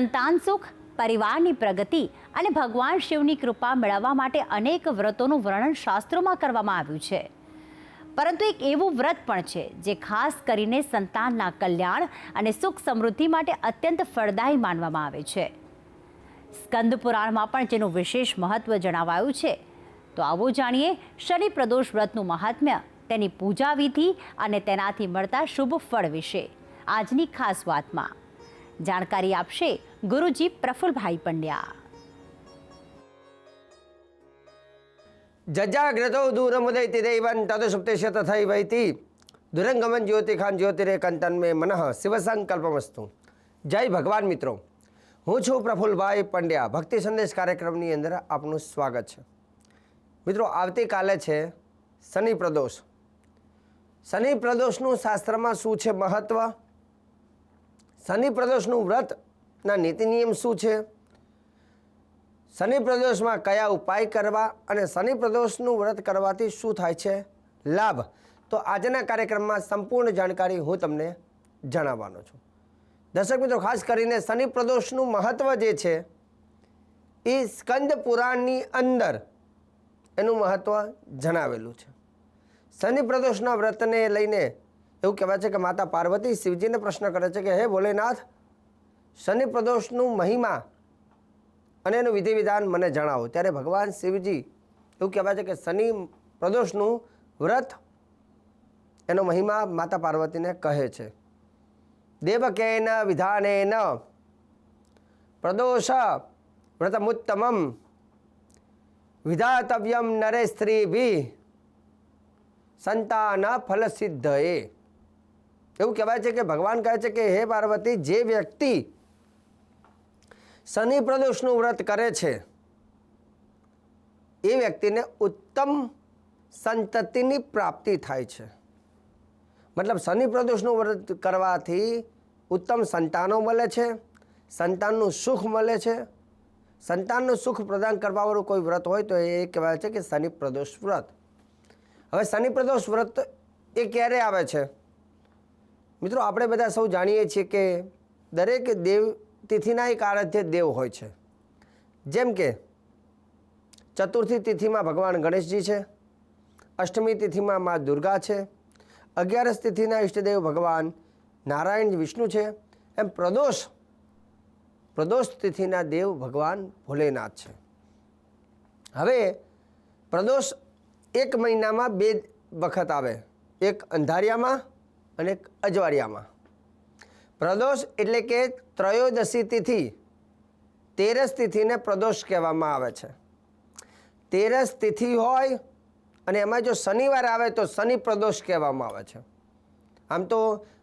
સંતાન સુખ, પરિવારની પ્રગતિ અને ભગવાન શિવની કૃપા મેળવવા માટે અનેક વ્રતોનું વર્ણન શાસ્ત્રોમાં કરવામાં આવ્યું છે. પરંતુ એક એવું વ્રત પણ છે જે ખાસ કરીને સંતાનના કલ્યાણ અને સુખ સમૃદ્ધિ માટે અત્યંત ફળદાયી માનવામાં આવે છે. સ્કંદ પુરાણમાં પણ જેનું વિશેષ મહત્વ જણાવાયું છે. તો આવો જાણીએ શનિ પ્રદોષ વ્રતનું મહાત્મ્ય, તેની પૂજા વિધિ અને તેનાથી મળતા શુભ ફળ વિશે આજની ખાસ વાતમાં. જાણકારી આપશે ગુરુજી પ્રફુલભાઈ પંડ્યા. જજાગ્રતો દૂરમુદૈતિ દૈવં તદુસુપ્તેશ તથૈવૈતિ દુરંગમન જ્યોતિખાન જ્યોતિરેકંતન મે મનઃ શિવસંકલ્પમસ્તુ. જય ભગવાન મિત્રો, હું છું પ્રફુલભાઈ પંડ્યા. ભક્તિ સંદેશ કાર્યક્રમની અંદર આપનું સ્વાગત છે. મિત્રો, આવતીકાલે છે શનિ પ્રદોષ. શનિ પ્રદોષનું શાસ્ત્રમાં શું છે મહત્વ, શનિ પ્રદોષનું વ્રતના નીતિ નિયમ શું છે, શનિ પ્રદોષમાં કયા ઉપાય કરવા અને શનિ પ્રદોષનું વ્રત કરવાથી શું થાય છે લાભ, તો આજના કાર્યક્રમમાં સંપૂર્ણ જાણકારી હું તમને જણાવવાનો છું. દર્શક મિત્રો, ખાસ કરીને શનિ પ્રદોષનું મહત્વ જે છે એ સ્કંદ પુરાણની અંદર એનું મહત્વ જણાવેલું છે. શનિ પ્રદોષના વ્રતને લઈને એવું કહેવાય છે કે માતા પાર્વતી શિવજીને પ્રશ્ન કરે છે કે હે ભોલેનાથ, શનિ પ્રદોષનું મહિમા અને એનું વિધિ વિધાન મને જણાવો. ત્યારે ભગવાન શિવજી એવું કહેવાય છે કે શનિ પ્રદોષનું વ્રત એનો મહિમા માતા પાર્વતીને કહે છે. દેવકેન વિધાનેન પ્રદોષ વ્રતમુત્તમમ વિધાતવ્યમ નરે સ્ત્રીભી સંતાન ફલ સિદ્ધએ. એવું કહેવાય છે કે ભગવાન કહે છે કે હે પાર્વતી, જે વ્યક્તિ શનિ પ્રદોષનું વ્રત કરે છે એ વ્યક્તિને ઉત્તમ સંતતિની પ્રાપ્તિ થાય છે. મતલબ શનિ પ્રદોષનું વ્રત કરવાથી ઉત્તમ સંતાનો મળે છે, સંતાનનું સુખ મળે છે. સંતાનનું સુખ પ્રદાન કરવાવાળું કોઈ વ્રત હોય તો એ કહેવાય છે કે શનિ પ્રદોષ વ્રત. હવે શનિ પ્રદોષ વ્રત એ ક્યારે આવે છે? મિત્રો, આપણે બધા સૌ જાણીએ છીએ કે દરેક દેવ તિથિના એક આરાધ્ય દેવ હોય છે. જેમ કે ચતુર્થી તિથિમાં ભગવાન ગણેશજી છે, અષ્ટમી તિથિમાં મા દુર્ગા છે, 11 તિથિના ઈષ્ટદેવ ભગવાન નારાયણ વિષ્ણુ છે. એમ પ્રદોષ તિથિના દેવ ભગવાન ભોલેનાથ છે. હવે પ્રદોષ એક મહિનામાં 2 વખત આવે, એક અંધારિયામાં અને એક અજવાળિયામાં. પ્રદોષ એટલે કે ત્રયોદશી તિથિ, 13 તિથિને પ્રદોષ કહેવામાં આવે છે. 13 તિથિ હોય અને એમાં જો શનિવાર આવે તો શનિ પ્રદોષ કહેવામાં આવે છે. આમ તો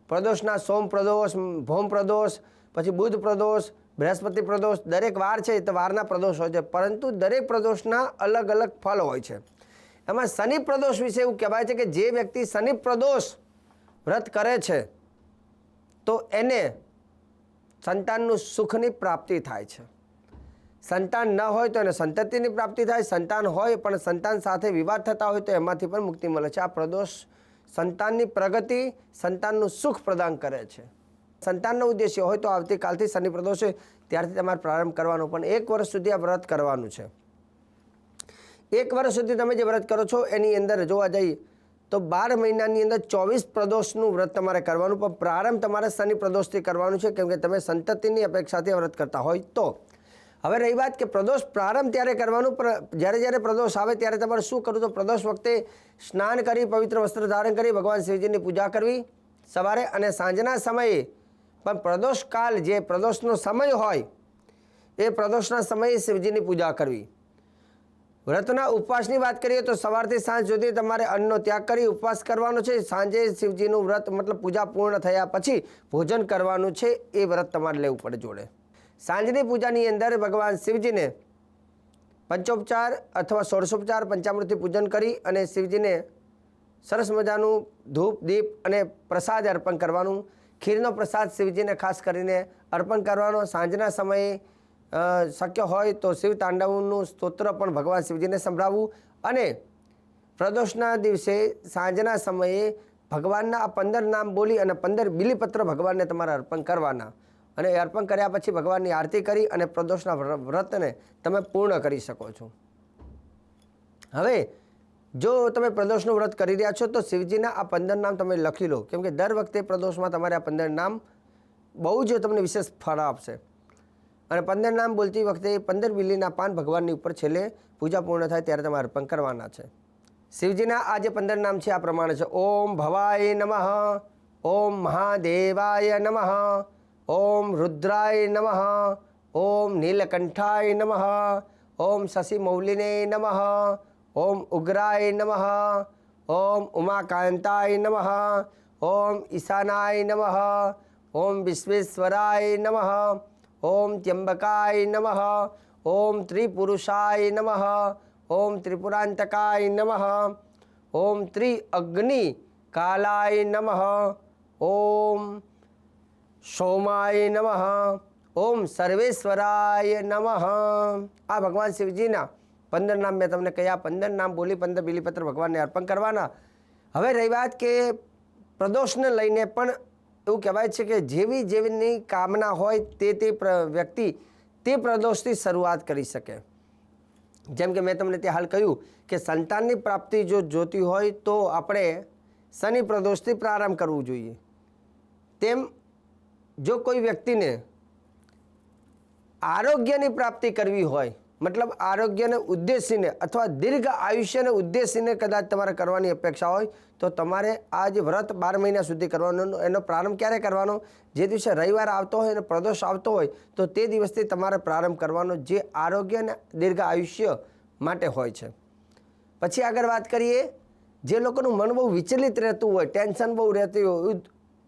પ્રદોષના સોમ પ્રદોષ, ભૌમ પ્રદોષ, પછી બુધ પ્રદોષ, બૃહસ્પતિ પ્રદોષ, દરેક વાર છે તો વારના પ્રદોષ હોય છે. પરંતુ દરેક પ્રદોષના અલગ અલગ ફળ હોય છે. એમાં શનિ પ્રદોષ વિશે એવું કહેવાય છે કે જે વ્યક્તિ શનિ પ્રદોષ વ્રત કરે છે તો એને સંતાનનું સુખની પ્રાપ્તિ થાય છે. સંતાન ન હોય તો એને સંતતિની પ્રાપ્તિ થાય, સંતાન હોય પણ સંતાન સાથે વિવાદ થતા હોય તો એમાંથી પણ મુક્તિ મળે છે. આ પ્રદોષ સંતાનની પ્રગતિ, સંતાનનું સુખ પ્રદાન કરે છે. સંતાનનો ઉદ્દેશ્ય હોય તો આવતીકાલથી શનિ પ્રદોષ હોય ત્યારથી તમારે પ્રારંભ કરવાનો, પણ 1 વર્ષ સુધી આ વ્રત કરવાનું છે. 1 વર્ષ સુધી તમે જે વ્રત કરો છો એની અંદર જોવા જઈએ તો 12 મહિનાની અંદર 24 પ્રદોષનું વ્રત તમારે કરવાનું, પણ પ્રારંભ તમારે શનિ પ્રદોષથી કરવાનું છે, કેમ કે તમે સંતતિની અપેક્ષાથી વ્રત કરતા હોય તો. હવે રહી વાત કે પ્રદોષ પ્રારંભ ત્યારે કરવાનું, જ્યારે પ્રદોષ આવે ત્યારે તમારે શું કરવું? તો પ્રદોષ વખતે સ્નાન કરી, પવિત્ર વસ્ત્ર ધારણ કરી ભગવાન શિવજીની પૂજા કરવી સવારે અને સાંજના સમયે. પણ પ્રદોષ કાળ, જે પ્રદોષનો સમય હોય એ પ્રદોષના સમયે શિવજીની પૂજા કરવી. વ્રતના ઉપવાસની વાત કરીએ તો સવારથી સાંજ સુધી તમારે અન્નનો ત્યાગ કરી ઉપવાસ કરવાનો છે. સાંજે શિવજીનું વ્રત મતલબ પૂજા પૂર્ણ થયા પછી ભોજન કરવાનું છે. એ વ્રત તમારે લેવું પડે જોડે. સાંજની પૂજાની અંદર ભગવાન શિવજીને પંચોપચાર અથવા ષોડશોપચાર પંચામૃતથી પૂજન કરી અને શિવજીને સરસ મજાનું ધૂપ, દીપ અને પ્રસાદ અર્પણ કરવાનું. ખીરનો પ્રસાદ શિવજીને ખાસ કરીને અર્પણ કરવાનો. સાંજના સમયે શક્ય હોય તો શિવ તાંડવનું સ્તોત્ર પણ ભગવાન શિવજીને સંભળાવવું અને પ્રદોષના દિવસે સાંજના સમયે ભગવાનના આ 15 નામ બોલી અને 15 બિલીપત્ર ભગવાનને તમારે અર્પણ કરવાના. અને એ અર્પણ કર્યા પછી ભગવાનની આરતી કરી અને પ્રદોષના વ્રતને તમે પૂર્ણ કરી શકો છો. હવે જો તમે પ્રદોષનું વ્રત કરી રહ્યા છો તો શિવજીના આ 15 નામ તમે લખી લો, કેમ કે દર વખતે પ્રદોષમાં તમારે આ 15 નામ બહુ જ તમને વિશેષ ફળ આપશે. અને 15 નામ બોલતી વખતે 15 બિલીના પાન ભગવાનની ઉપર છેલ્લે પૂજા પૂર્ણ થાય ત્યારે તમારે અર્પણ કરવાના છે. શિવજીના આ જે 15 નામ છે આ પ્રમાણે છે: ઓમ ભવાય નમઃ, ઓમ મહાદેવાય નમઃ, ઓમ રુદ્રાય નમઃ, ઓમ નીલકંઠાય નમઃ, ઓમ શશિમૌલિને નમઃ, ઓમ ઉગ્રાય નમઃ, ઓમ ઉમાકાંતાય નમઃ, ઓમ ઈશાનાય નમઃ, ઓમ વિશ્વેશ્વરાય નમઃ, ઓમ ત્ર્યંબકાય નમઃ, ઓમ ત્રિપુરુષાય નમઃ, ઓમ ત્રિપુરાંતકાય નમઃ, ઓમ ત્રિઅગ્નિ કાલાય નમઃ, ઓમ સોમાય નમઃ, ઓમ સર્વેશ્વરાય નમઃ. આ ભગવાન શિવજીના 15 નામ મેં તમને કહ્યા. 15 નામ બોલી 15 બીલીપત્ર ભગવાનને અર્પણ કરવાના. હવે રહી વાત કે પ્રદોષને લઈને પણ એવું કહેવાય છે કે જેવી જેવીની કામના હોય તે વ્યક્તિ તે પ્રદોષથી શરૂઆત કરી શકે. જેમ કે મેં તમને તે હાલ કહ્યું કે સંતાનની પ્રાપ્તિ જો જોતી હોય તો આપણે શનિ પ્રદોષથી પ્રારંભ કરવું જોઈએ. તેમ જો કોઈ વ્યક્તિને આરોગ્યની પ્રાપ્તિ કરવી હોય, મતલબ આરોગ્યને ઉદ્દેશીને અથવા દીર્ઘ આયુષ્યને ઉદ્દેશીને કદાચ તમારે કરવાની અપેક્ષા હોય તો તમારે આ જે વ્રત 12 મહિના સુધી કરવાનો. એનો પ્રારંભ ક્યારે કરવાનો? જે દિવસે રવિવાર આવતો હોય અને પ્રદોષ આવતો હોય તો તે દિવસથી તમારે પ્રારંભ કરવાનો, જે આરોગ્ય અને દીર્ઘ આયુષ્ય માટે હોય છે. પછી આગળ વાત કરીએ, જે લોકોનું મન બહુ વિચલિત રહેતું હોય, ટેન્શન બહુ રહેતી હોય,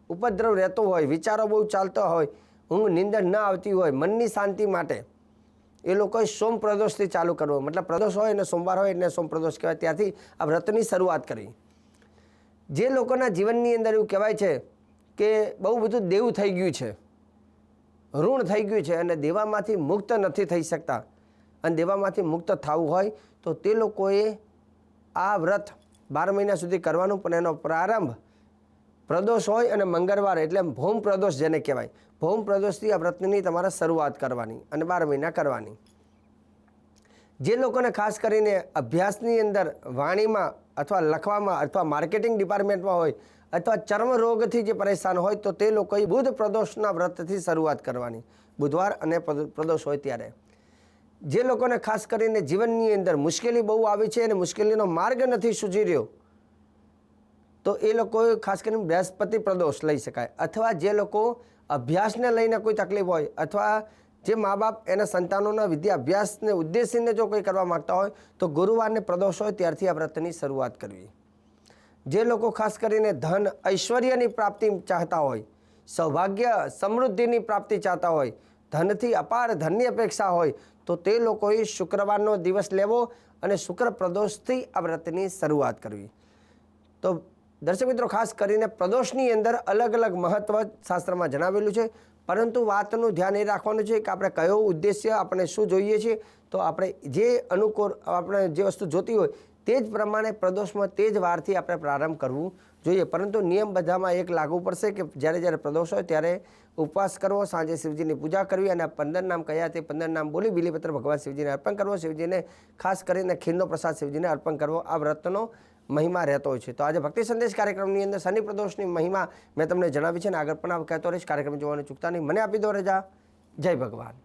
ઉપદ્રવ રહેતો હોય, વિચારો બહુ ચાલતા હોય, ઊંઘ નીંદર ન આવતી હોય, મનની શાંતિ માટે એ લોકોએ સોમ પ્રદોષથી ચાલુ કરવો. મતલબ પ્રદોષ હોય અને સોમવાર હોય એટલે સોમ પ્રદોષ કહેવાય. ત્યાંથી આ વ્રતની શરૂઆત કરવી. જે લોકોના જીવનની અંદર એવું કહેવાય છે કે બહુ બધું દેવું થઈ ગયું છે, ઋણ થઈ ગયું છે અને દેવામાંથી મુક્ત નથી થઈ શકતા, અને દેવામાંથી મુક્ત થવું હોય તો તે લોકોએ આ વ્રત 12 મહિના સુધી કરવાનું. પણ એનો પ્રારંભ પ્રદોષ હોય અને મંગળવાર એટલે ભૌમ પ્રદોષ જેને કહેવાય, ભૌમ પ્રદોષથી આ વ્રતની તમારે શરૂઆત કરવાની અને 12 મહિના કરવાની. જે લોકોને ખાસ કરીને અભ્યાસની અંદર વાણીમાં અથવા લખવામાં અથવા માર્કેટિંગ ડિપાર્ટમેન્ટમાં હોય અથવા ચર્મ રોગથી જે પરેશાન હોય તો તે લોકોએ બુધ પ્રદોષના વ્રતથી શરૂઆત કરવાની, બુધવાર અને પ્રદોષ હોય ત્યારે. જે લોકોને ખાસ કરીને જીવનની અંદર મુશ્કેલી બહુ આવી છે અને મુશ્કેલીનો માર્ગ નથી સૂઝી રહ્યો તો એ લોકોએ ખાસ કરીને બૃહસ્પતિ પ્રદોષ લઈ શકાય. અથવા જે લોકો અભ્યાસને લઈને કોઈ તકલીફ હોય અથવા જે મા બાપ એના સંતાનોના વિદ્યાભ્યાસને ઉદ્દેશીને જો કોઈ કરવા માગતા હોય તો ગુરુવારને પ્રદોષ હોય ત્યારથી આ વ્રતની શરૂઆત કરવી. જે લોકો ખાસ કરીને ધન ઐશ્વર્યની પ્રાપ્તિ ચાહતા હોય, સૌભાગ્ય સમૃદ્ધિની પ્રાપ્તિ ચાહતા હોય, ધનથી અપાર ધનની અપેક્ષા હોય તો તે લોકોએ શુક્રવારનો દિવસ લેવો અને શુક્ર પ્રદોષથી આ વ્રતની શરૂઆત કરવી. તો દર્શક મિત્રો, ખાસ કરીને પ્રદોષની અંદર અલગ અલગ મહત્વ શાસ્ત્રમાં જણાવેલું છે, પરંતુ વાતનું ધ્યાન એ રાખવાનું છે કે આપણે કયો ઉદ્દેશ્ય, આપણે શું જોઈએ છીએ, તો આપણે જે અનુકૂળ આપણે જે વસ્તુ જોતી હોય તે જ પ્રમાણે પ્રદોષમાં તે જ વારથી આપણે પ્રારંભ કરવું જોઈએ. પરંતુ નિયમ બધામાં એક લાગુ પડશે કે જ્યારે પ્રદોષ હોય ત્યારે ઉપવાસ કરવો, સાંજે શિવજીની પૂજા કરવી અને 15 નામ કયા તે 15 નામ બોલી બીલીપત્ર ભગવાન શિવજીને અર્પણ કરવો. શિવજીને ખાસ કરીને ખીરનો પ્રસાદ શિવજીને અર્પણ કરવો આ વ્રતનો મહિમા રહેતો હોય છે. તો આજે ભક્તિ સંદેશ કાર્યક્રમની અંદર શનિ પ્રદોષની મહિમા મેં તમને જણાવી છે અને આગળ પણ કહેતો રહીશ. કાર્યક્રમ જોવાનું ચૂકતા નહીં. મને આપી દો રજા. જય ભગવાન.